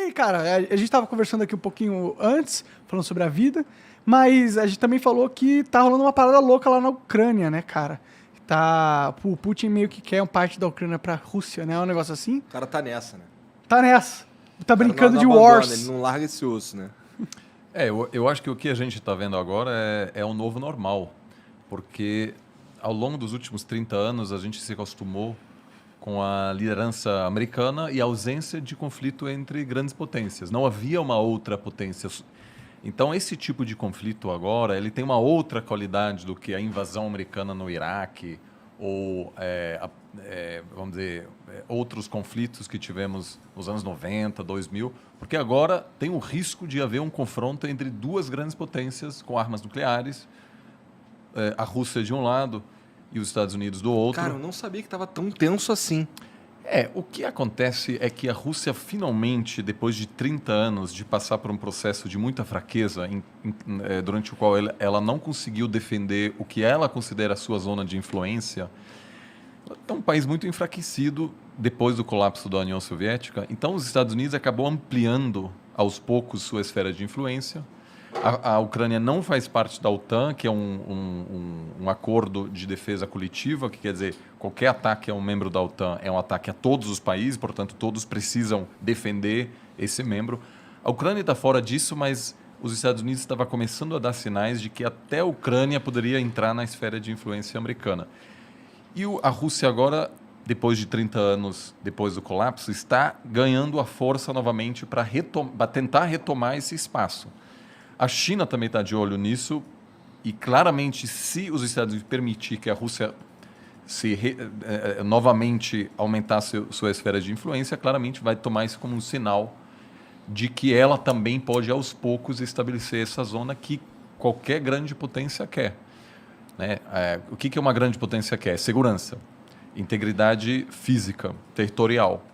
aí, cara, a gente tava conversando aqui um pouquinho antes, falando sobre a vida, mas a gente também falou que tá rolando uma parada louca lá na Ucrânia, né, cara? O Putin meio que quer uma parte da Ucrânia pra Rússia, né? É um negócio assim. O cara tá nessa, né? Tá nessa. Tá O cara brincando não de abandona, wars. ele não larga esse osso, né? Eu acho que o que a gente está vendo agora é um novo normal, porque ao longo dos últimos 30 anos a gente se acostumou com a liderança americana e a ausência de conflito entre grandes potências. Não havia uma outra potência. Então, esse tipo de conflito agora, ele tem uma outra qualidade do que a invasão americana no Iraque ou, vamos dizer, outros conflitos que tivemos nos anos 90, 2000, porque agora tem o risco de haver um confronto entre duas grandes potências com armas nucleares, a Rússia de um lado e os Estados Unidos do outro. Cara, eu não sabia que estava tão tenso assim. O que acontece é que a Rússia finalmente, depois de 30 anos de passar por um processo de muita fraqueza, durante o qual ela não conseguiu defender o que ela considera a sua zona de influência, é um país muito enfraquecido depois do colapso da União Soviética. Então, os Estados Unidos acabou ampliando aos poucos sua esfera de influência. A Ucrânia não faz parte da OTAN, que é um acordo de defesa coletiva, que quer dizer, qualquer ataque a um membro da OTAN é um ataque a todos os países, portanto, todos precisam defender esse membro. A Ucrânia está fora disso, mas os Estados Unidos estavam começando a dar sinais de que até a Ucrânia poderia entrar na esfera de influência americana. E a Rússia agora, depois de 30 anos depois do colapso, está ganhando a força novamente para tentar retomar esse espaço. A China também está de olho nisso e, claramente, se os Estados Unidos permitir que a Rússia novamente aumentasse sua esfera de influência, claramente vai tomar isso como um sinal de que ela também pode, aos poucos, estabelecer essa zona que qualquer grande potência quer. Né? O que uma grande potência quer? Segurança, integridade física, territorial.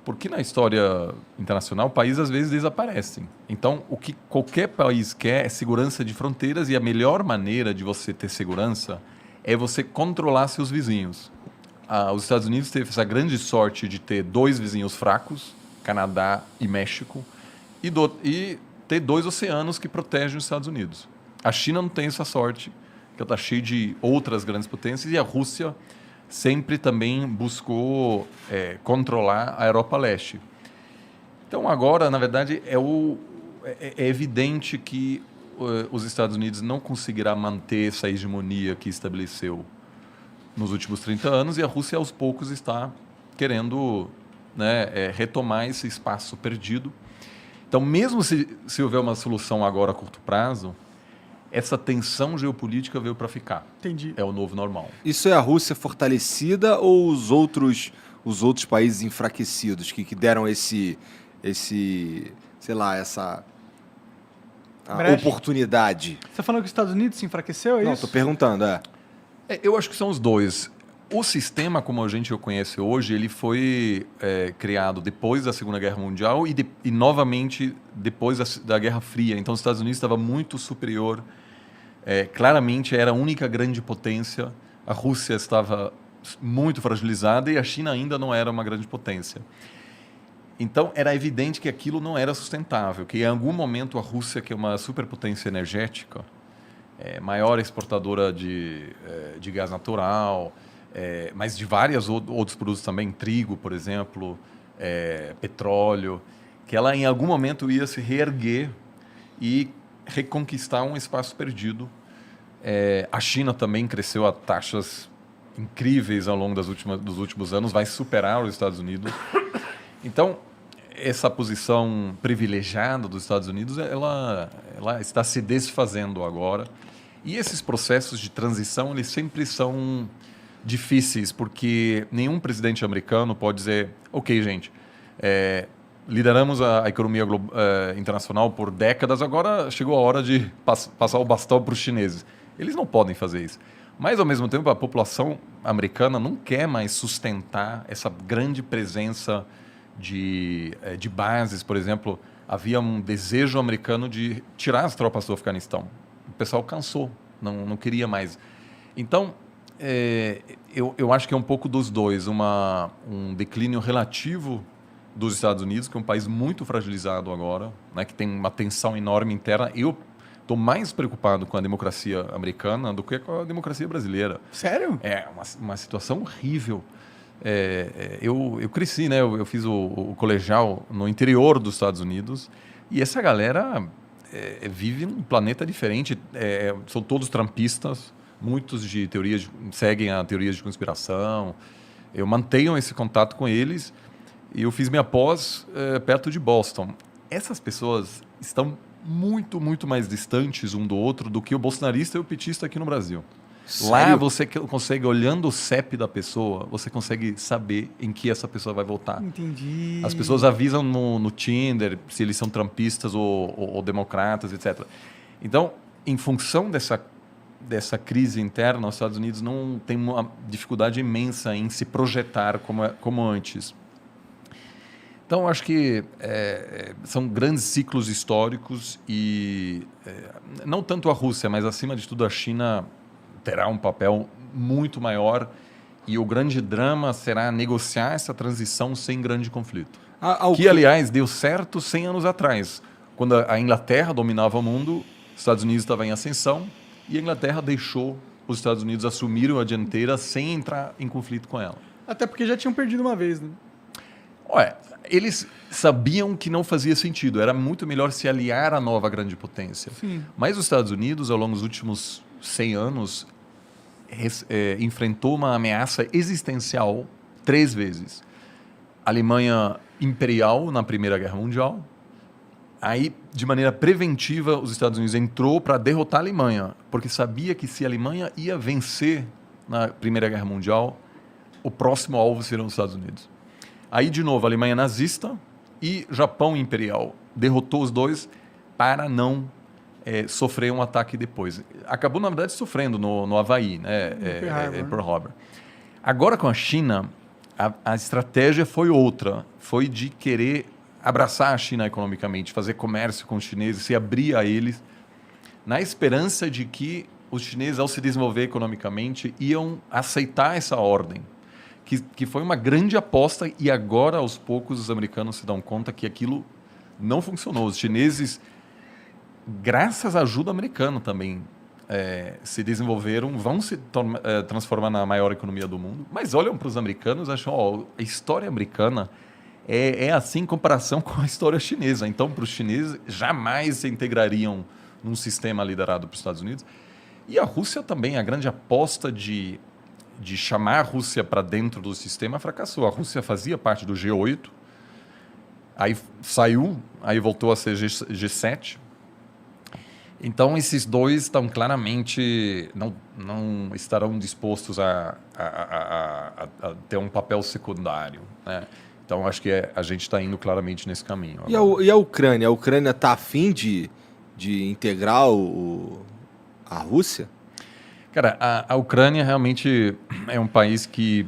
Porque na história internacional, países às vezes desaparecem. Então, o que qualquer país quer é segurança de fronteiras e a melhor maneira de você ter segurança é você controlar seus vizinhos. Os Estados Unidos teve essa grande sorte de ter dois vizinhos fracos, Canadá e México, e ter dois oceanos que protegem os Estados Unidos. A China não tem essa sorte, que está cheia de outras grandes potências, e a Rússia sempre também buscou controlar a Europa Leste. Então, agora, na verdade, é evidente que os Estados Unidos não conseguirá manter essa hegemonia que estabeleceu nos últimos 30 anos e a Rússia, aos poucos, está querendo retomar esse espaço perdido. Então, mesmo se houver uma solução agora a curto prazo, essa tensão geopolítica veio para ficar. Entendi. É o novo normal. Isso é a Rússia fortalecida ou os outros países enfraquecidos que deram esse sei lá, essa oportunidade? Você tá falando que os Estados Unidos se enfraqueceu, é Não, isso? tô perguntando, Eu acho que são os dois. O sistema, como a gente o conhece hoje, ele foi criado depois da Segunda Guerra Mundial e novamente depois da Guerra Fria. Então, os Estados Unidos estava muito superior. Claramente, era a única grande potência. A Rússia estava muito fragilizada e a China ainda não era uma grande potência. Então, era evidente que aquilo não era sustentável, que em algum momento a Rússia, que é uma superpotência energética, maior exportadora de gás natural, mas de vários outros produtos também, trigo, por exemplo, petróleo, que ela em algum momento ia se reerguer e reconquistar um espaço perdido. A China também cresceu a taxas incríveis ao longo dos últimos anos, vai superar os Estados Unidos. Então, essa posição privilegiada dos Estados Unidos, ela está se desfazendo agora. E esses processos de transição, eles sempre são difíceis, porque nenhum presidente americano pode dizer, ok, gente, lideramos a economia internacional por décadas, agora chegou a hora de passar o bastão para os chineses. Eles não podem fazer isso. Mas, ao mesmo tempo, a população americana não quer mais sustentar essa grande presença de bases. Por exemplo, havia um desejo americano de tirar as tropas do Afeganistão. O pessoal cansou, não queria mais. Então, eu acho que é um pouco dos dois, um declínio relativo dos Estados Unidos, que é um país muito fragilizado agora, né, que tem uma tensão enorme interna. Eu estou mais preocupado com a democracia americana do que com a democracia brasileira. Sério? É uma situação horrível. Eu cresci, né? Eu fiz o colegial no interior dos Estados Unidos e essa galera vive num planeta diferente. São todos trumpistas, muitos seguem a teorias de conspiração. Eu mantenho esse contato com eles e eu fiz minha pós perto de Boston. Essas pessoas estão muito, muito mais distantes um do outro do que o bolsonarista e o petista aqui no Brasil. Lá Sério? você consegue, olhando o CEP da pessoa, você consegue saber em que essa pessoa vai votar. Entendi. As pessoas avisam no Tinder se eles são trumpistas ou democratas, etc. Então, em função dessa crise interna, os Estados Unidos não tem uma dificuldade imensa em se projetar como antes. Então, acho que são grandes ciclos históricos e não tanto a Rússia, mas acima de tudo a China terá um papel muito maior e o grande drama será negociar essa transição sem grande conflito. Que, aliás, deu certo 100 anos atrás. Quando a Inglaterra dominava o mundo, os Estados Unidos estavam em ascensão e a Inglaterra deixou os Estados Unidos assumirem a dianteira sem entrar em conflito com ela. Até porque já tinham perdido uma vez, né? Olha, eles sabiam que não fazia sentido. Era muito melhor se aliar à nova grande potência. Sim. Mas os Estados Unidos, ao longo dos últimos 100 anos, enfrentou uma ameaça existencial 3 vezes. A Alemanha imperial na Primeira Guerra Mundial. Aí, de maneira preventiva, os Estados Unidos entrou para derrotar a Alemanha, porque sabia que se a Alemanha ia vencer na Primeira Guerra Mundial, o próximo alvo seriam os Estados Unidos. Aí, de novo, a Alemanha nazista e Japão imperial. Derrotou os dois para não sofrer um ataque depois. Acabou, na verdade, sofrendo no Havaí, né? Pearl Harbor. Agora, com a China, a estratégia foi outra. Foi de querer abraçar a China economicamente, fazer comércio com os chineses, se abrir a eles, na esperança de que os chineses, ao se desenvolver economicamente, iam aceitar essa ordem. Que foi uma grande aposta e agora, aos poucos, os americanos se dão conta que aquilo não funcionou. Os chineses, graças à ajuda americana também, se desenvolveram, vão se transformar na maior economia do mundo, mas olham para os americanos e acham, a história americana é assim em comparação com a história chinesa. Então, para os chineses, jamais se integrariam num sistema liderado pelos Estados Unidos. E a Rússia também, a grande aposta de chamar a Rússia para dentro do sistema fracassou. A Rússia fazia parte do G8, aí saiu, aí voltou a ser G7. Então, esses dois estão claramente, não estarão dispostos a ter um papel secundário, né? Então, acho que a gente está indo claramente nesse caminho. E a Ucrânia? A Ucrânia está afim de integrar a Rússia? Cara, a Ucrânia realmente é um país que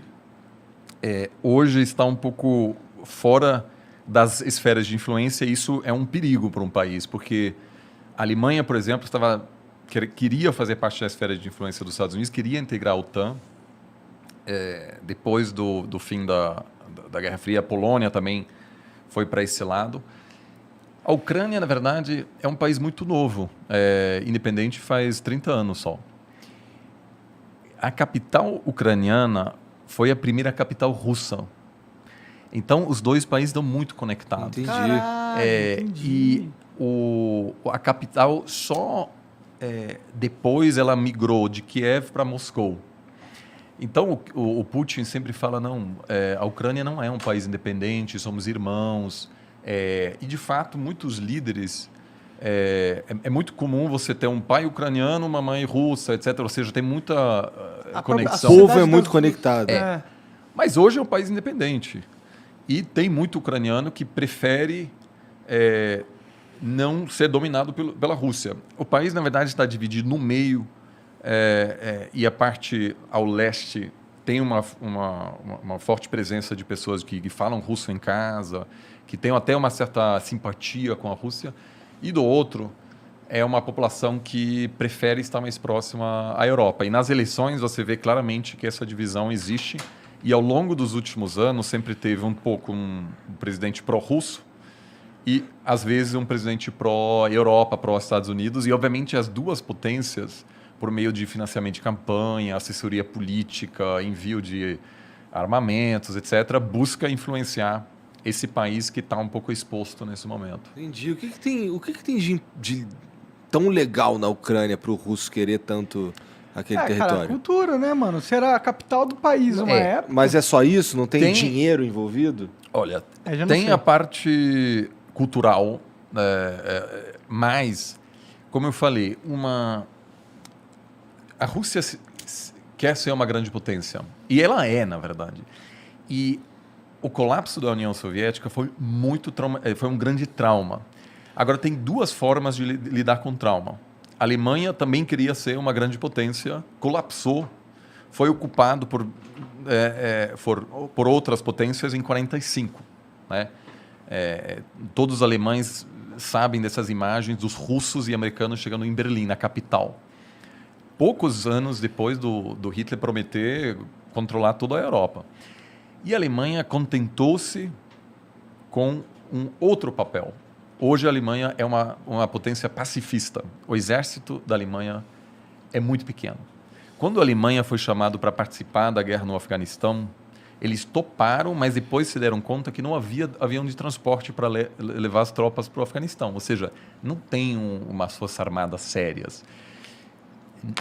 hoje está um pouco fora das esferas de influência, e isso é um perigo para um país, porque a Alemanha, por exemplo, queria fazer parte da esfera de influência dos Estados Unidos, queria integrar a OTAN. Depois do fim da Guerra Fria, a Polônia também foi para esse lado. A Ucrânia, na verdade, é um país muito novo, independente faz 30 anos só. A capital ucraniana foi a primeira capital russa. Então, os dois países estão muito conectados. Entendi. Caralho, entendi. E a capital só depois ela migrou de Kiev para Moscou. Então, o Putin sempre fala, a Ucrânia não é um país independente, somos irmãos. E, de fato, muitos líderes... É muito comum você ter um pai ucraniano, uma mãe russa, etc. Ou seja, tem muita conexão. O povo é muito conectado. Mas hoje é um país independente. E tem muito ucraniano que prefere não ser dominado pela Rússia. O país, na verdade, está dividido no meio, e a parte ao leste tem uma forte presença de pessoas que falam russo em casa, que têm até uma certa simpatia com a Rússia. E do outro, é uma população que prefere estar mais próxima à Europa. E nas eleições você vê claramente que essa divisão existe E ao longo dos últimos anos sempre teve um pouco um presidente pró-russo e às vezes um presidente pró-Europa, pró-Estados Unidos, e obviamente as duas potências, por meio de financiamento de campanha, assessoria política, envio de armamentos, etc., busca influenciar esse país que está um pouco exposto nesse momento. Entendi. O que tem de tão legal na Ucrânia para o russo querer tanto aquele Cara, território? cultura, né, mano? Será a capital do país uma época. Mas é só isso? Não tem Tem- dinheiro envolvido? Olha, Já não tem sei. a parte cultural, mas, como eu falei, a Rússia quer ser uma grande potência. E ela é, na verdade. E o colapso da União Soviética foi foi um grande trauma. Agora, tem duas formas de lidar com trauma. A Alemanha também queria ser uma grande potência, colapsou, foi ocupado por outras potências em 1945. Né? Todos os alemães sabem dessas imagens dos russos e americanos chegando em Berlim, na capital. Poucos anos depois do Hitler prometer controlar toda a Europa. E a Alemanha contentou-se com um outro papel. Hoje a Alemanha é uma potência pacifista. O exército da Alemanha é muito pequeno. Quando a Alemanha foi chamada para participar da guerra no Afeganistão, eles toparam, mas depois se deram conta que não havia avião de transporte para levar as tropas para o Afeganistão. Ou seja, não tem umas forças armadas sérias.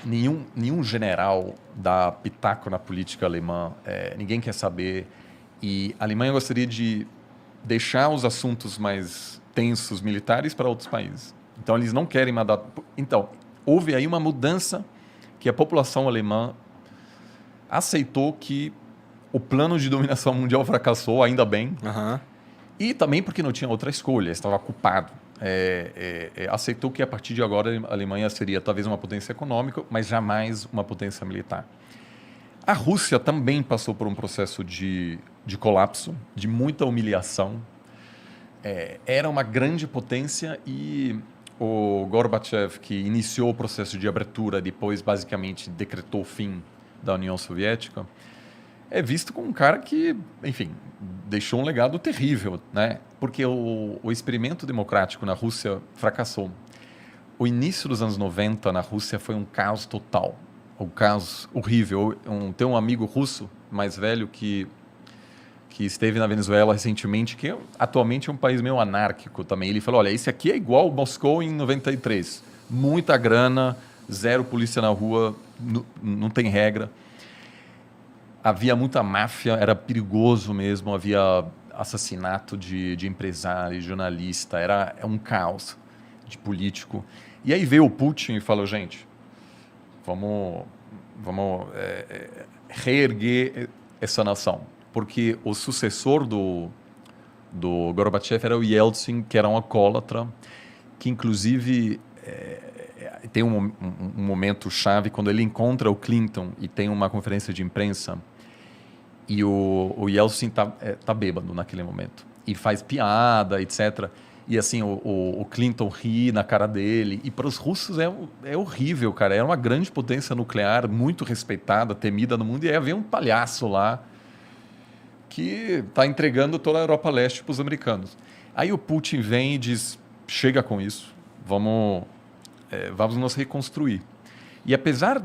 Nenhum general dá pitaco na política alemã, ninguém quer saber. E a Alemanha gostaria de deixar os assuntos mais tensos militares para outros países. Então, eles não querem mandar... Então, houve aí uma mudança que a população alemã aceitou que o plano de dominação mundial fracassou, ainda bem, Aham. e também porque não tinha outra escolha, estava ocupado. Aceitou que a partir de agora a Alemanha seria talvez uma potência econômica, mas jamais uma potência militar. A Rússia também passou por um processo de colapso, de muita humilhação. Era uma grande potência e o Gorbachev, que iniciou o processo de abertura, depois basicamente decretou o fim da União Soviética, é visto como um cara que, enfim, deixou um legado terrível, né? Porque o experimento democrático na Rússia fracassou. O início dos anos 90 na Rússia foi um caos total, um caos horrível. Tem um amigo russo mais velho que esteve na Venezuela recentemente, que atualmente é um país meio anárquico também. Ele falou, olha, esse aqui é igual Moscou em 93. Muita grana, zero polícia na rua, não tem regra. Havia muita máfia, era perigoso mesmo, havia assassinato de empresário, jornalista, era um caos de político. E aí veio o Putin e falou, gente, vamos reerguer essa nação. Porque o sucessor do Gorbachev era o Yeltsin, que era um alcoólatra, que inclusive tem um momento chave quando ele encontra o Clinton e tem uma conferência de imprensa e o Yeltsin tá bêbado naquele momento e faz piada, etc. E assim, o Clinton ri na cara dele. E para os russos é horrível, cara. Era uma grande potência nuclear, muito respeitada, temida no mundo, e aí havia um palhaço lá que está entregando toda a Europa Leste para os americanos. Aí o Putin vem e diz, chega com isso, vamos nos reconstruir. E apesar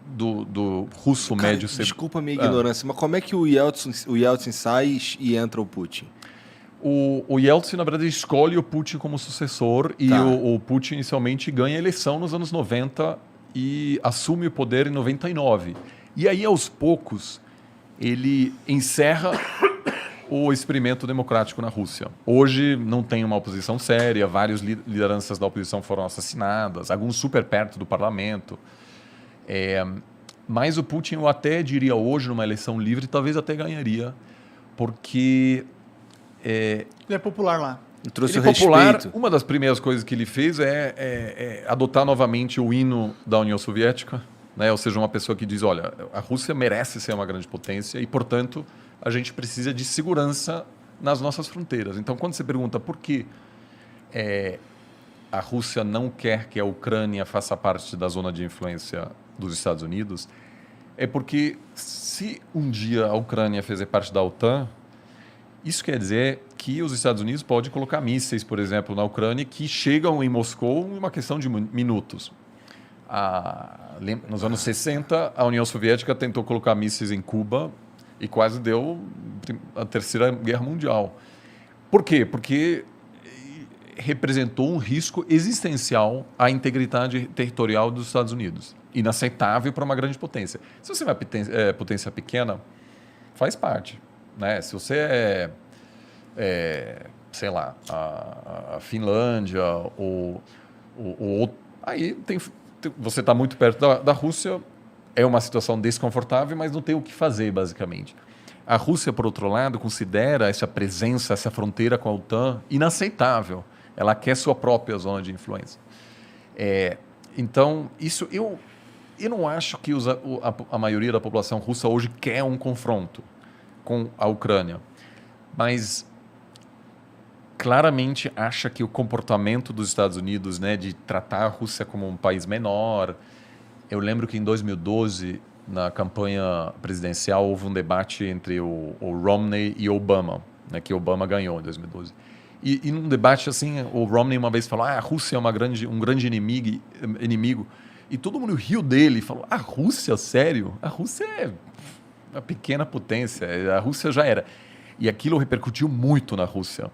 do russo Cara, médio ser... desculpa a minha ignorância, mas como é que o Yeltsin sai e entra o Putin? O Yeltsin, na verdade, escolhe o Putin como sucessor e Tá. o Putin inicialmente ganha a eleição nos anos 90 e assume o poder em 99. E aí, aos poucos, ele encerra o experimento democrático na Rússia. Hoje não tem uma oposição séria, várias lideranças da oposição foram assassinadas, alguns super perto do parlamento. Mas o Putin, eu até diria hoje, numa eleição livre, talvez até ganharia, porque... Ele é popular lá. Trouxe Ele o é popular. respeito. Uma das primeiras coisas que ele fez é adotar novamente o hino da União Soviética, né? Ou seja, uma pessoa que diz, olha, a Rússia merece ser uma grande potência e, portanto, a gente precisa de segurança nas nossas fronteiras. Então, quando você pergunta por que a Rússia não quer que a Ucrânia faça parte da zona de influência dos Estados Unidos, É porque se um dia a Ucrânia fizer parte da OTAN, isso quer dizer que os Estados Unidos podem colocar mísseis, por exemplo, na Ucrânia, que chegam em Moscou em uma questão de minutos. Nos anos 60, a União Soviética tentou colocar mísseis em Cuba e quase deu a Terceira Guerra Mundial. Por quê? Porque representou um risco existencial à integridade territorial dos Estados Unidos. Inaceitável para uma grande potência. Se você é uma potência pequena, faz parte. Né? Se você sei lá, a Finlândia ou aí você está muito perto da Rússia, é uma situação desconfortável, mas não tem o que fazer, basicamente. A Rússia, por outro lado, considera essa presença, essa fronteira com a OTAN inaceitável. Ela quer sua própria zona de influência. Então, isso eu não acho que a maioria da população russa hoje quer um confronto com a Ucrânia, mas claramente acha que o comportamento dos Estados Unidos, né, de tratar a Rússia como um país menor. Eu lembro que em 2012, na campanha presidencial, houve um debate entre o Romney e Obama, né, que Obama ganhou em 2012. E num debate assim, o Romney uma vez falou: a Rússia é um grande inimigo. E todo mundo riu dele e falou: a Rússia, sério? A Rússia é uma pequena potência, a Rússia já era. E aquilo repercutiu muito na Rússia,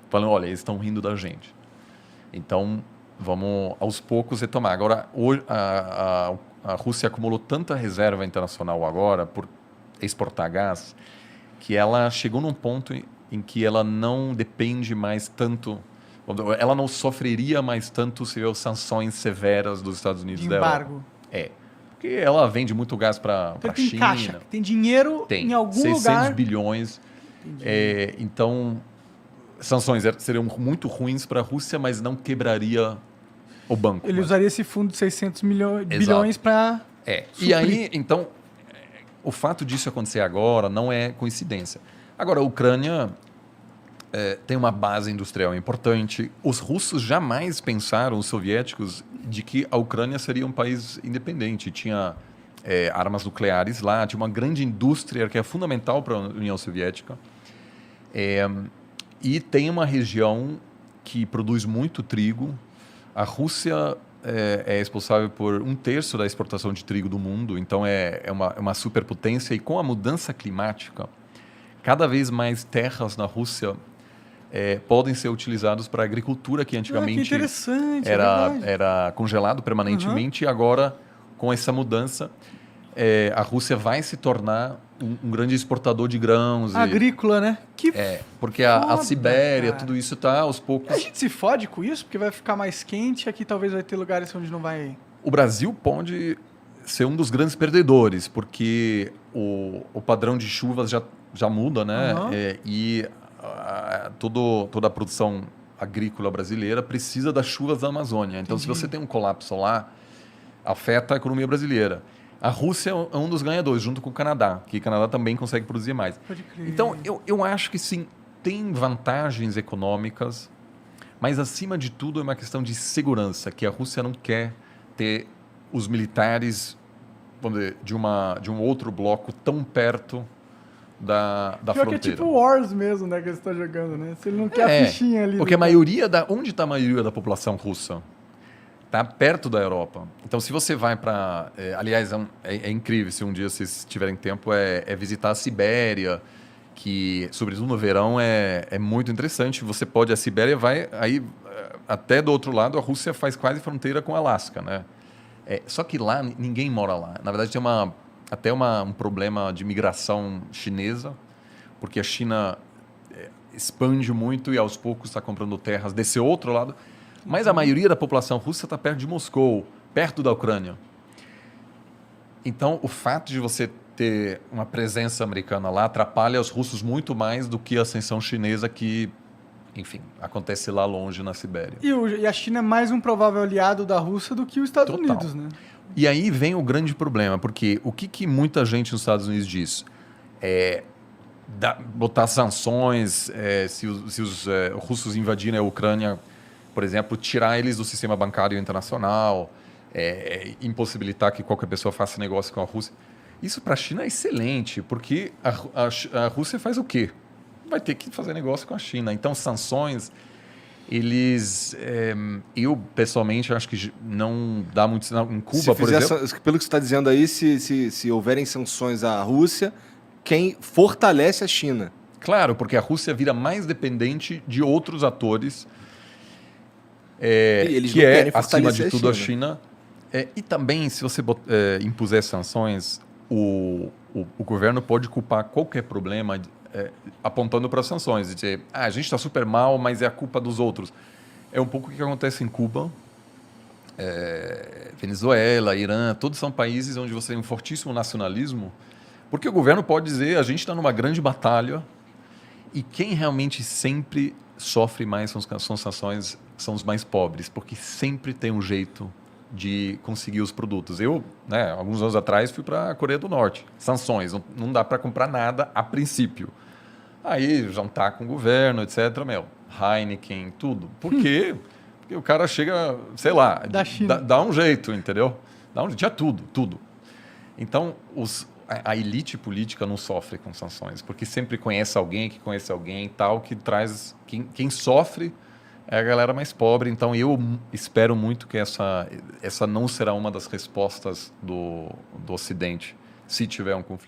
falando: olha, eles estão rindo da gente. Então, vamos aos poucos retomar. Agora, a Rússia acumulou tanta reserva internacional agora por exportar gás, que ela chegou num ponto em que ela não depende mais tanto, ela não sofreria mais tanto se houver sanções severas dos Estados Unidos De dela. embargo. Porque ela vende muito gás para a Tem China. caixa, tem dinheiro em algum 600 lugar. bilhões. Então, sanções seriam muito ruins para a Rússia, mas não quebraria o banco. Ele usaria esse fundo de 600 bilhões para E aí, então, o fato disso acontecer agora não é coincidência. Agora, a Ucrânia tem uma base industrial importante. Os russos jamais pensaram, os soviéticos, de que a Ucrânia seria um país independente. Tinha armas nucleares lá, tinha uma grande indústria que é fundamental para a União Soviética. E tem uma região que produz muito trigo. A Rússia é responsável por 1/3 da exportação de trigo do mundo, então é uma superpotência. E com a mudança climática, cada vez mais terras na Rússia podem ser utilizadas para a agricultura, que antigamente que interessante, era congelado permanentemente. E agora, com essa mudança, a Rússia vai se tornar um grande exportador de grãos. Agrícola, né? Porque a foda, Sibéria, cara. tudo isso está aos poucos. A gente se fode com isso, porque vai ficar mais quente, aqui talvez vai ter lugares onde não vai... O Brasil pode ser um dos grandes perdedores, porque o padrão de chuvas já muda, né? E toda a produção agrícola brasileira precisa das chuvas da Amazônia. Então, se você tem um colapso lá, afeta a economia brasileira. A Rússia é um dos ganhadores, junto com o Canadá, que o Canadá também consegue produzir mais. Pode crer. Então, eu acho que sim, tem vantagens econômicas, mas, acima de tudo, é uma questão de segurança, que a Rússia não quer ter os militares, vamos dizer, de um outro bloco tão perto da fronteira. Que é tipo Wars mesmo, né, que você está jogando, né? Se ele não quer a fichinha ali. Porque onde está a maioria da população russa? Está perto da Europa. Então, se você vai para... aliás, é incrível, se um dia vocês tiverem tempo, visitar a Sibéria, que, sobretudo no verão, é muito interessante. Você pode... A Sibéria vai... Aí, até do outro lado, a Rússia faz quase fronteira com o Alasca, né? Só que lá, ninguém mora lá. Na verdade, tem até um problema de migração chinesa, porque a China expande muito e, aos poucos, está comprando terras desse outro lado. Mas a maioria da população russa está perto de Moscou, perto da Ucrânia. Então, o fato de você ter uma presença americana lá atrapalha os russos muito mais do que a ascensão chinesa que, enfim, acontece lá longe na Sibéria. E a China é mais um provável aliado da Rússia do que os Estados Unidos, né? E aí vem o grande problema, porque o que muita gente nos Estados Unidos diz? Botar sanções, se os russos invadirem a Ucrânia, por exemplo, tirar eles do sistema bancário internacional, impossibilitar que qualquer pessoa faça negócio com a Rússia. Isso para a China é excelente, porque a Rússia faz o quê? Vai ter que fazer negócio com a China. Então, sanções, eu pessoalmente acho que não dá muito sinal. Em Cuba, por exemplo. Pelo que você está dizendo aí, se houverem sanções à Rússia, quem fortalece a China. Claro, porque a Rússia vira mais dependente de outros atores, Eles que não é, querem acima fortalecer de tudo, a a China. E também, se você impuser sanções, o governo pode culpar qualquer problema apontando para as sanções. Dizer, a gente está super mal, mas é a culpa dos outros. É um pouco o que acontece em Cuba, Venezuela, Irã, todos são países onde você tem um fortíssimo nacionalismo, porque o governo pode dizer, a gente está numa grande batalha, e quem realmente sempre sofre mais com as sanções são os mais pobres, porque sempre tem um jeito de conseguir os produtos. Eu, alguns anos atrás, fui para a Coreia do Norte. Sanções, não dá para comprar nada a princípio. Aí, jantar com o governo, etc. Heineken, tudo. Por quê? Porque o cara chega, sei lá, Da China. dá um jeito, entendeu? Tinha tudo. Então, a elite política não sofre com sanções, porque sempre conhece alguém que conhece alguém, tal, que traz... Quem sofre é a galera mais pobre. Então, eu espero muito que essa não será uma das respostas do Ocidente, se tiver um conflito.